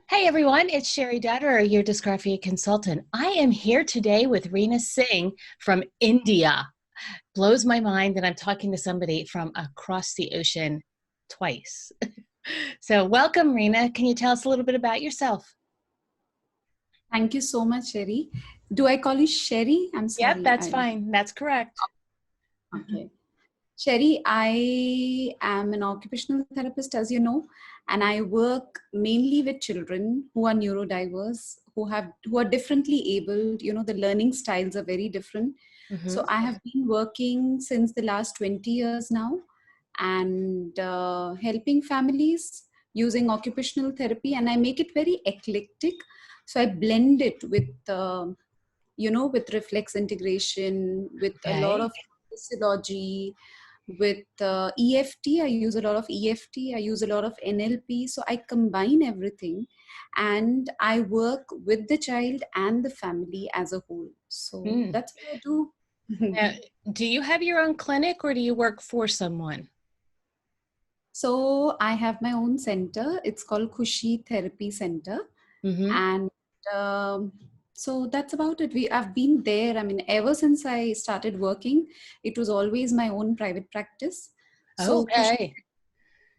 Hey everyone, it's Sherry Dutter, your Dysgraphia consultant. I am here today with Reena Singh from India. Blows my mind that I'm talking to somebody from across the ocean twice. So welcome, Reena. Can you tell us a little bit about yourself? Thank you so much, Sherry. Do I call you Sherry? I'm Yep, sorry. that's fine. That's correct. Okay. Sherry, I am an occupational therapist, as you know, and I work mainly with children who are neurodiverse, who are differently abled. You know, the learning styles are very different. Mm-hmm. So I have been working since the last 20 years now, and helping families using occupational therapy, and I make it very eclectic. So I blend it with with reflex integration, with a lot Okay. of physiology, with EFT. I use a lot of EFT. I use a lot of NLP. So I combine everything, and I work with the child and the family as a whole. So Mm. that's what I do. Now, do you have your own clinic or do you work for someone? So I have my own center. It's called Kushi Therapy Center, Mm-hmm. and um, so that's about it. I've been there. I mean, ever since I started working, it was always my own private practice. So Okay.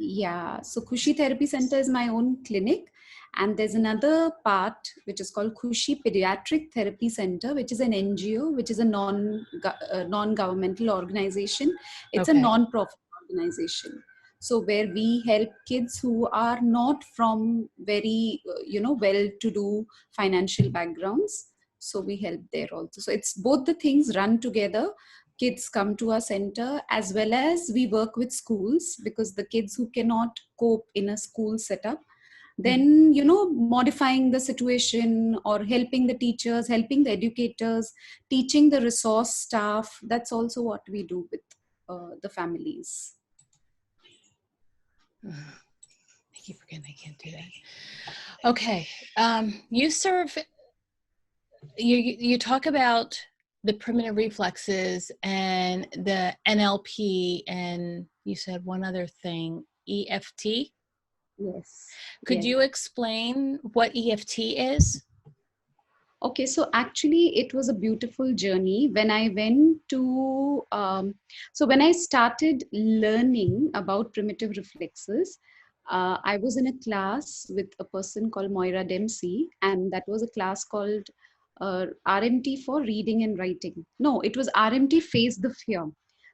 Kushi Therapy Center is my own clinic, and there's another part which is called Kushi Pediatric Therapy Center, which is an NGO, which is a non-governmental organization. It's a Okay. non-profit organization. So where we help kids who are not from very well-to-do financial backgrounds. So we help there also. So it's both the things run together. Kids come to our center, as well as we work with schools, because the kids who cannot cope in a school setup, Mhm. then modifying the situation, or helping the teachers, helping the educators, teaching the resource staff. That's also what we do with the families. I keep forgetting I can't do that. Okay. You serve, you talk about the primitive reflexes and the NLP, and you said one other thing, EFT. Yes. Could Yes. you explain what EFT is? Okay, so actually, it was a beautiful journey when I went to. So when I started learning about primitive reflexes, I was in a class with a person called Moira Dempsey, and that was a class called RMT for reading and writing. No, it was RMT Face the Fear,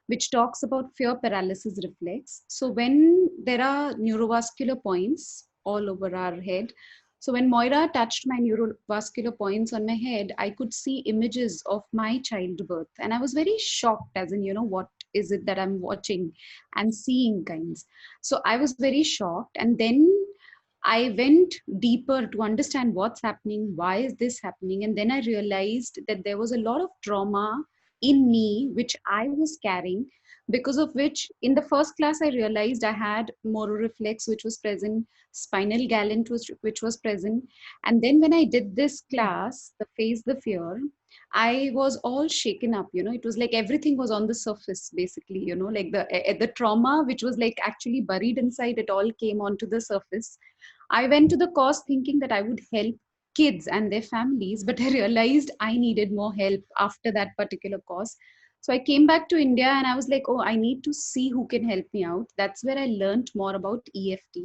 which talks about fear paralysis reflex. So when there are neurovascular points all over our head, so when Moira touched my neurovascular points on my head, I could see images of my childbirth. And I was very shocked, as in, what is it that I'm watching and seeing kinds. So I was very shocked. And then I went deeper to understand what's happening, why is this happening? And then I realized that there was a lot of trauma in me, which I was carrying, because of which, in the first class, I realized I had mororeflex, which was present, spinal gallint, which was present. And then when I did this class, the Face the Fear, I was all shaken up. It was like everything was on the surface, basically. Like the trauma, which was like actually buried inside, it all came onto the surface. I went to the course thinking that I would help kids and their families, but I realized I needed more help after that particular course. So I came back to India and I was like, oh, I need to see who can help me out. That's where I learned more about EFT.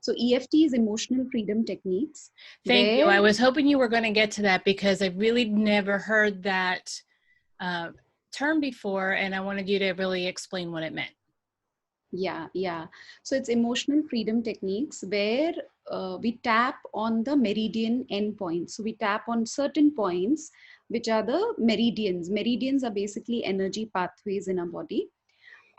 So EFT is emotional freedom techniques, Thank you. where I was hoping you were going to get to that because I really never heard that uh, term before, and I wanted you to really explain what it meant. yeah. So it's emotional freedom techniques where we tap on the meridian endpoints. So we tap on certain points, which are the meridians. Meridians are basically energy pathways in our body,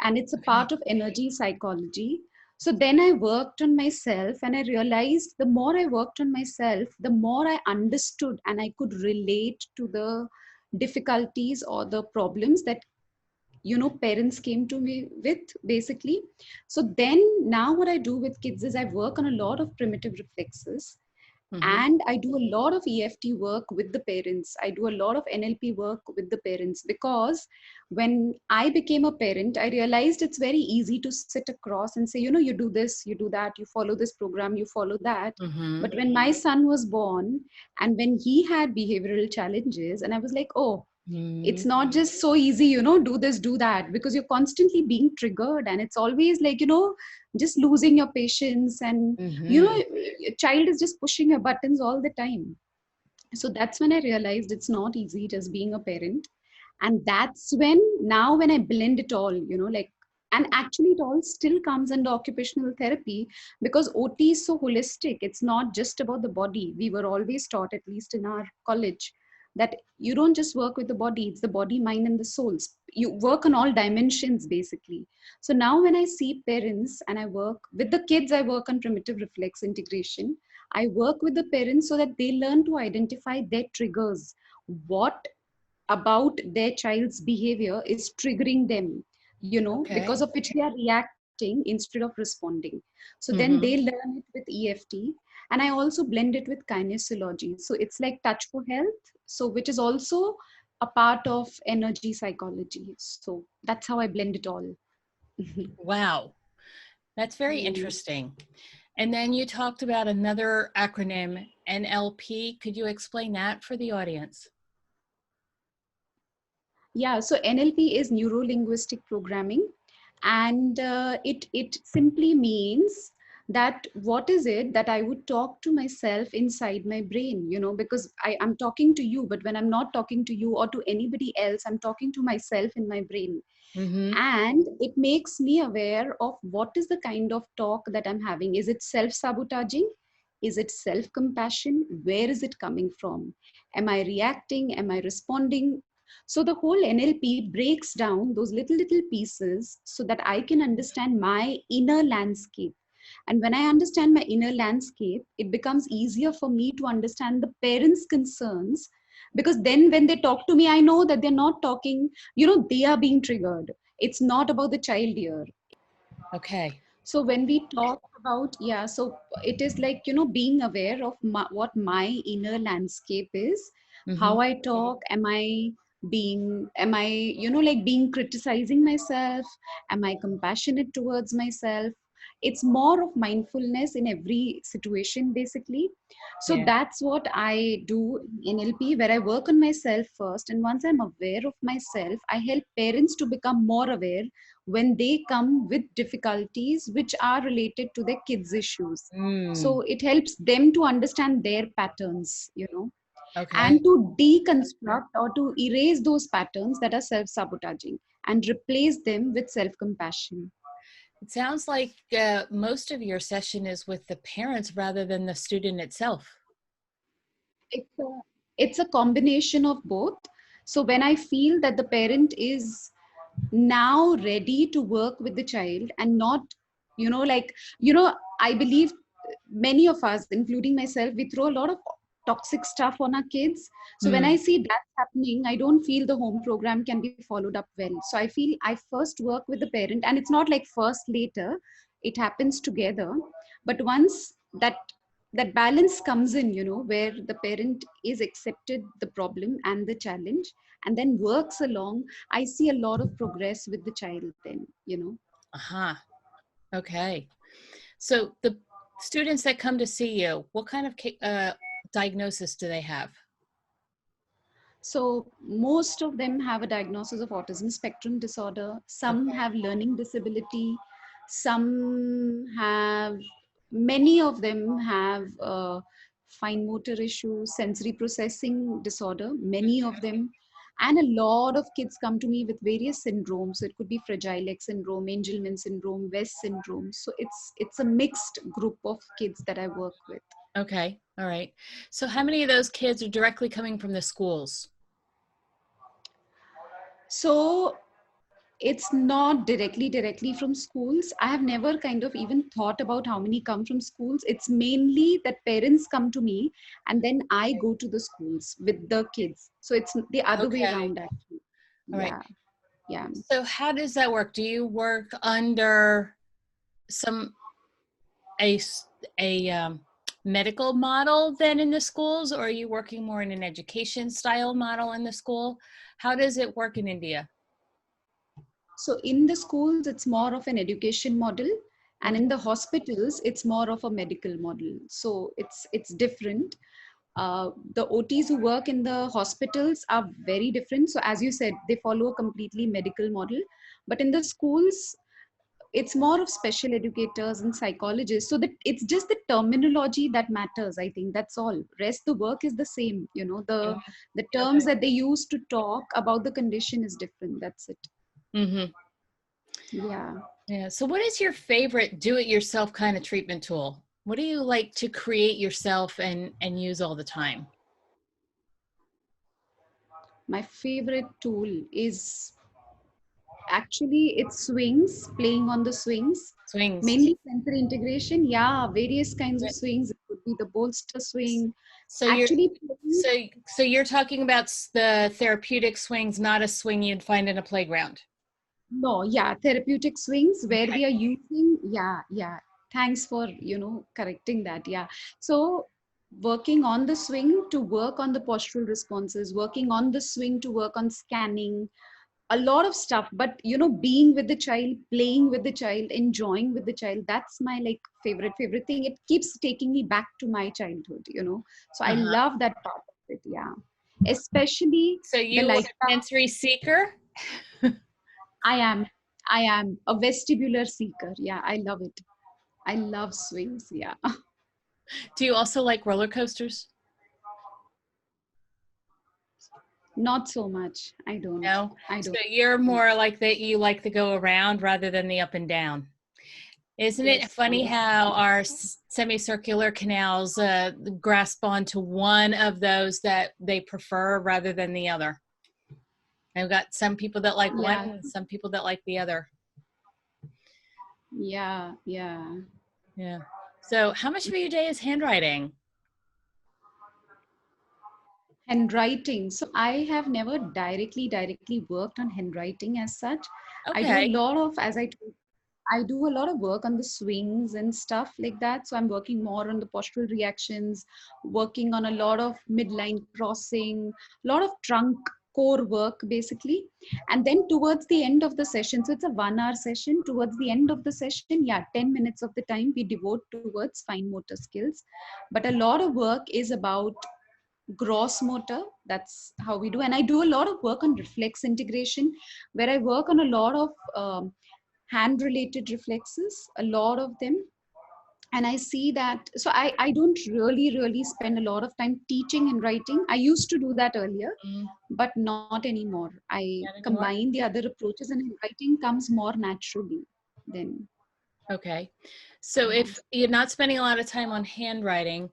and it's a Okay. part of energy psychology. So then I worked on myself, and I realized the more I worked on myself, the more I understood and I could relate to the difficulties or the problems that parents came to me with, basically. So then now what I do with kids is I work on a lot of primitive reflexes, Mm-hmm. And I do a lot of EFT work with the parents. I do a lot of NLP work with the parents, because when I became a parent, I realized it's very easy to sit across and say, you do this, you do that, you follow this program, you follow that. Mm-hmm. But when my son was born, and when he had behavioral challenges, and I was like, oh, it's not just so easy, do this, do that, because you're constantly being triggered, and it's always like, just losing your patience, and Mm-hmm. your child is just pushing your buttons all the time. So that's when I realized it's not easy just being a parent. And that's when I blend it all, like, and actually it all still comes under occupational therapy, because OT is so holistic. It's not just about the body. We were always taught, at least in our college, that you don't just work with the body. It's the body, mind, and the souls. You work on all dimensions, basically. So now when I see parents and I work with the kids, I work on primitive reflex integration. I work with the parents so that they learn to identify their triggers. What about their child's behavior is triggering them, Okay. because of which they are reacting instead of responding. So then Mm-hmm. they learn it with EFT. And I also blend it with kinesiology. So it's like touch for health. So which is also a part of energy psychology. So that's how I blend it all. Wow. That's very Mm. interesting. And then you talked about another acronym, NLP. Could you explain that for the audience? Yeah, so NLP is neuro linguistic programming, and it simply means that what is it that I would talk to myself inside my brain, because I'm talking to you, but when I'm not talking to you or to anybody else, I'm talking to myself in my brain. Mm-hmm. And it makes me aware of what is the kind of talk that I'm having. Is it self-sabotaging? Is it self-compassion? Where is it coming from? Am I reacting? Am I responding? So the whole NLP breaks down those little pieces so that I can understand my inner landscape. And when I understand my inner landscape, it becomes easier for me to understand the parents' concerns, because then when they talk to me, I know that they're not talking, they are being triggered. It's not about the child here. Okay. So when we talk about, yeah, so it is like, being aware of what my inner landscape is, Mm-hmm. how I talk. Am I, like being criticizing myself? Am I compassionate towards myself? It's more of mindfulness in every situation, basically. So Yeah. that's what I do in NLP, where I work on myself first. And once I'm aware of myself, I help parents to become more aware when they come with difficulties which are related to their kids' issues. Mm. So it helps them to understand their patterns, Okay. and to deconstruct or to erase those patterns that are self sabotaging and replace them with self compassion. It sounds like most of your session is with the parents rather than the student itself. It's a, it's a combination of both. So when I feel that the parent is now ready to work with the child, and not, like, I believe many of us, including myself, we throw a lot of toxic stuff on our kids. So when I Mm. see that's happening, I don't feel the home program can be followed up well. So I feel I first work with the parent, and it's not like first later, it happens together. But once that balance comes in, where the parent is accepted the problem and the challenge, and then works along, I see a lot of progress with the child then. Uh-huh. Okay. So the students that come to see you, what kind of diagnosis do they have? So most of them have a diagnosis of autism spectrum disorder. Some Okay. have learning disability. Some have, many of them have fine motor issues, sensory processing disorder, many of them. And a lot of kids come to me with various syndromes. So it could be Fragile X syndrome, Angelman syndrome, West syndrome. So it's a mixed group of kids that I work with. Okay. All right. So how many of those kids are directly coming from the schools? So it's not directly from schools. I have never kind of even thought about how many come from schools. It's mainly that parents come to me, and then I go to the schools with the kids. So it's the other way Okay. around, actually. All right. Yeah, yeah. So how does that work? Do you work under some a s- a medical model than in the schools, or are you working more in an education style model in the school? How does it work in India? So in the schools, it's more of an education model, and Okay. in the hospitals, it's more of a medical model. So it's different. The OTs who work in the hospitals are very different. So as you said, they follow a completely medical model. But in the schools, it's more of special educators and psychologists. So that it's just the terminology that matters. I think that's all. Rest the work is the same. You know, the terms Okay. that they use to talk about the condition is different. That's it. Mm-hmm. Yeah. Yeah. So what is your favorite do-it-yourself kind of treatment tool? What do you like to create yourself and use all the time? My favorite tool is actually it's swings, playing on the swings, Swings. mainly sensory integration. Yeah, various kinds of swings. It could be the bolster swing. So you're Actually, playing, so so you're talking about the therapeutic swings, not a swing you'd find in a playground. no, yeah, therapeutic swings where Okay. we are using, yeah, yeah. Thanks for, correcting that. Yeah. So working on the swing to work on the postural responses, working on the swing to work on scanning, a lot of stuff. But being with the child, playing with the child, enjoying with the child, that's my like favorite thing. It keeps taking me back to my childhood. So I Uh-huh. love that part of it. Yeah, especially So the you are light a up. sensory seeker. I am i am a vestibular seeker. Yeah, I love it. I love swings. Yeah. Do you also like roller coasters? Not so much. I don't. No. I So don't. you're more like that you like to go around rather than the up and down. Isn't it Yes, funny yes. how our semicircular canals grasp onto one of those that they prefer rather than the other? I've got some people that like one Yeah, and some people that like the other. yeah, yeah. Yeah. So how much of your day is handwriting? Handwriting. So I have never directly worked on handwriting as such. I do a Okay. lot of, as I told, I do a lot of work on the swings and stuff like that. So I'm working more on the postural reactions, working on a lot of midline crossing, a lot of trunk core work basically. And then towards the end of the session, so it's a 1 hour session, towards the end of the session, yeah, 10 minutes of the time we devote towards fine motor skills. But a lot of work is about gross motor. That's how we do. And I do a lot of work on reflex integration, where I work on a lot of hand related reflexes, a lot of them. And I see that, so I don't really spend a lot of time teaching and writing. I used to do that earlier, Mm, but not anymore. I not anymore. combine the other approaches, and writing comes more naturally then. Okay. So Yeah. if you're not spending a lot of time on handwriting,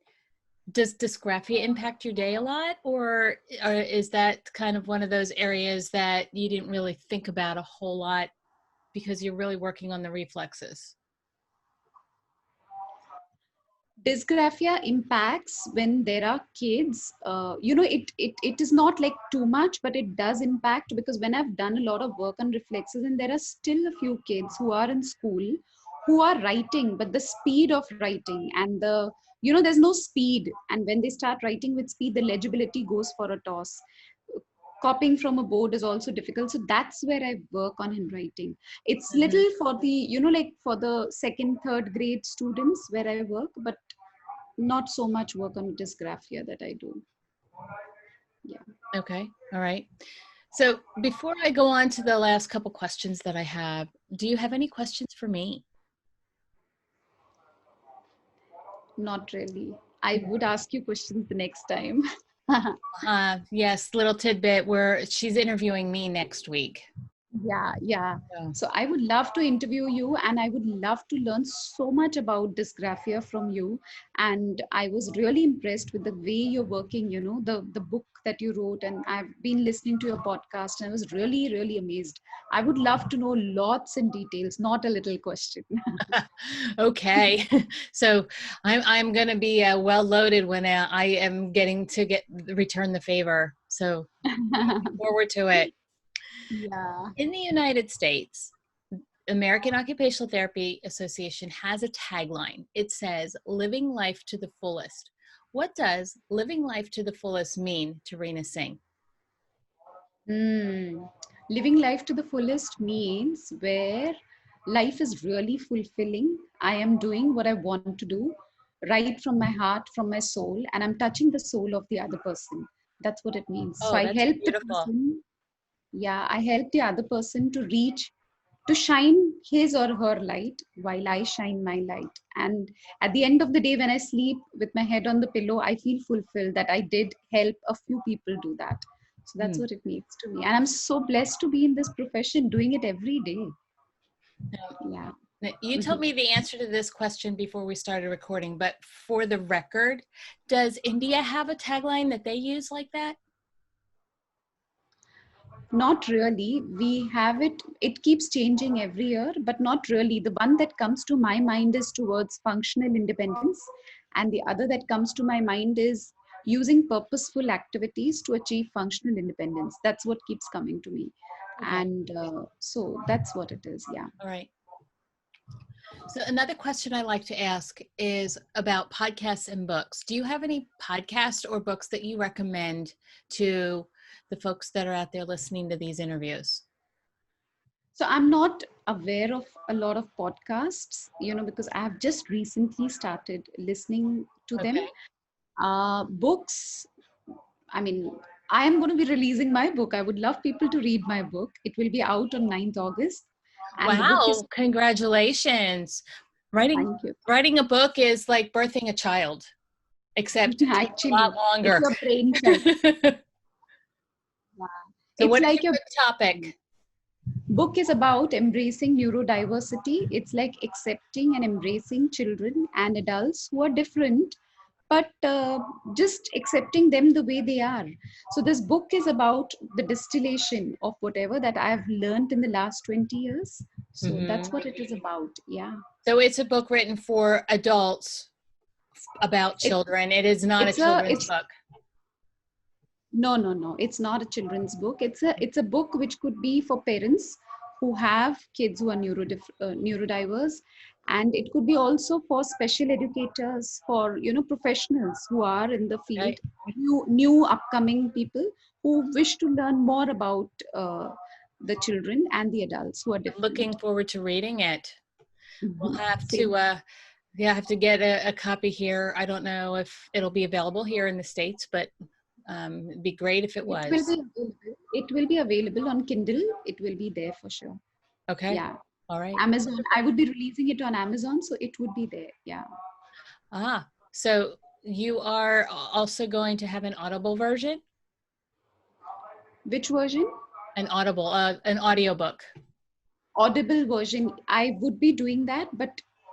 does dysgraphia impact your day a lot, or is that kind of one of those areas that you didn't really think about a whole lot because you're really working on the reflexes? Dysgraphia impacts when there are kids. It is not like too much, but it does impact, because when I've done a lot of work on reflexes and there are still a few kids who are in school who are writing, but the speed of writing and there's no speed, and when they start writing with speed, the legibility goes for a toss. Copying from a board is also difficult, so that's where I work on handwriting. It's Hmm. little for the like for the second third grade students where I work, but not so much work on dysgraphia that I do. Yeah. Okay. All right. So before I go on to the last couple questions that I have, do you have any questions for me? Not really. I would ask you questions the next time. Yes, little tidbit where she's interviewing me next week. Yeah, yeah. So, So I would love to interview you, and I would love to learn so much about dysgraphia from you. And I was really impressed with the way you're working, the book that you wrote, and I've been listening to your podcast, and I was really amazed. I would love to know lots and details, not a little question. okay. So I'm going to be well loaded when I am getting to return the favor. So looking forward to it. Yeah. In the United States, American Occupational Therapy Association has a tagline. It says, living life to the fullest. What does living life to the fullest mean to Reena Singh? Living life to the fullest means where life is really fulfilling. I am doing what I want to do, right from my heart, from my soul, and I'm touching the soul of the other person. That's what it means. So Oh, I that's help the beautiful. person, yeah, I help the other person to reach, to shine his or her light while I shine my light. And at the end of the day, when I sleep with my head on the pillow, I feel fulfilled that I did help a few people do that. So that's Hmm. what it means to me. And I'm so blessed to be in this profession, doing it every day. Yeah. Now, you told Mhm. me the answer to this question before we started recording, but for the record, does India have a tagline that they use like that? Not really. We have it, it keeps changing every year, but not really. The one that comes to my mind is towards functional independence, and the other that comes to my mind is using purposeful activities to achieve functional independence. That's what keeps coming to me. Okay. And so that's what it is. Yeah. All right. So another question I like to ask is about podcasts and books. Do you have any podcasts or books that you recommend to the folks that are out there listening to these interviews? So I'm not aware of a lot of podcasts, because I have just recently started listening to them. Okay. Books, I mean, I am going to be releasing my book. I would love people to read my book. It will be out on 9th August. And the book is, Wow, congratulations. Writing thank you. writing a book is like birthing a child, except it takes a lot Actually, it's longer. your brain cell. Yeah. So It's what is like your your book topic? book is about embracing neurodiversity. It's like accepting and embracing children and adults who are different, but just accepting them the way they are. So this book is about the distillation of whatever that I've learned in the last 20 years. So Hmm. that's what it is about. Yeah. So it's a book written for adults about It, children. It is not a children's it's book. no, it's not a children's book. It's a book which could be for parents who have kids who are neurodiverse, and it could be also for special educators, for professionals who are in the field, Okay. new upcoming people who wish to learn more about the children and the adults who are I'm different. looking forward to reading it. We'll have Same. to yeah, I have to get a copy here. I don't know if it'll be available here in the States, but it'd be great if it It will was. be available. It will be available on Kindle. It will be there for sure. Okay. Yeah. All right. Amazon. I Wonderful. would be releasing it on Amazon, so it would be there. Yeah. Ah, so you are also going to have an Audible version? Which version? An audiobook. Audible version. I would be doing that, but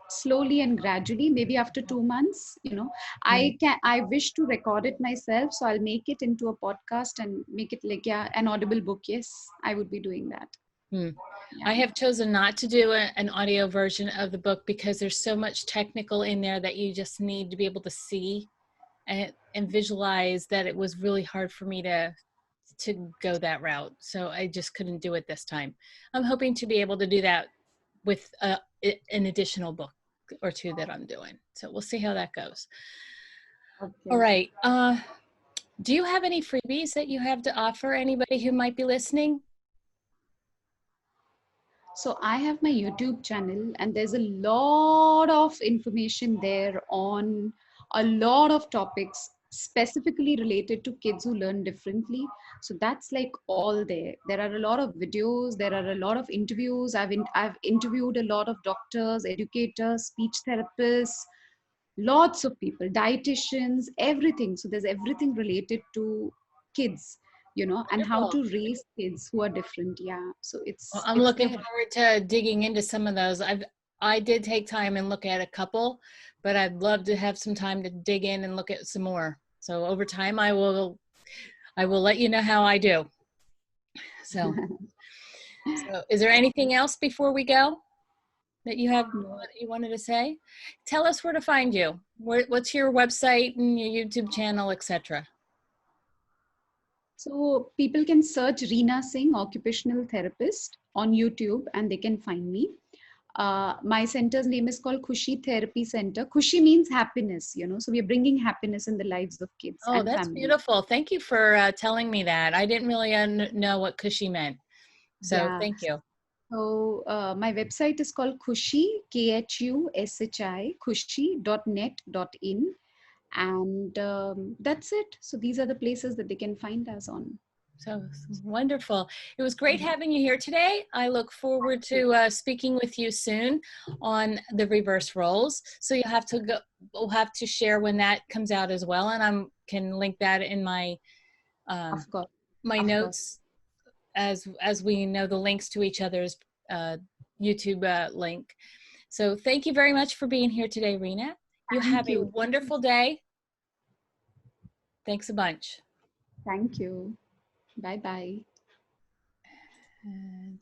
slowly and gradually, maybe after 2 months. Hmm. I wish to record it myself, so I'll make it into a podcast and make it like, yeah, an Audible book. Yes, I would be doing that. Hmm. Yeah. I have chosen not to do an audio version of the book because there's so much technical in there that you just need to be able to see and visualize that it was really hard for me to go that route. So I just couldn't do it this time. I'm hoping to be able to do that with an additional book or two that I'm doing. So we'll see how that goes. All Okay. right. Do you have any freebies that you have to offer anybody who might be listening? So I have my YouTube channel, and there's a lot of information there on a lot of topics specifically related to kids who learn differently. So that's like all there. There are a lot of videos, there are a lot of interviews. I've interviewed a lot of doctors, educators, speech therapists, lots of people, dietitians, everything. So there's everything related to kids, and how Wonderful. to raise kids who are different. Yeah. So Well, it's I'm it's looking there. forward to digging into some of those. I did take time and look at a couple, but I'd love to have some time to dig in and look at some more. So over time, I will let you know how I do. So, so is there anything else before we go that you have No. that you wanted to say? Tell us where to find you. What's your website and your YouTube channel, etc. So people can search Reena Singh, occupational therapist, on YouTube, and they can find me. My center's name is called Khushi Therapy Center. Khushi means happiness, you know, so we are bringing happiness in the lives of kids Oh, and that's families. beautiful. Thank you for telling me that. I didn't really know what cushy meant. So Yeah. thank you. So my website is called Khushi, Khushi, khushi.net.in. And that's it. So these are the places that they can find us on. So wonderful. It was great having you here today. I look forward to speaking with you soon on the reverse roles. So you'll have to go, we'll have to share when that comes out as well. And I can link that in my, Of course. my Of course. notes as we know the links to each other's YouTube link. So thank you very much for being here today, Reena. You have Thank a you. wonderful day. Thanks a bunch. Thank you. Bye bye. And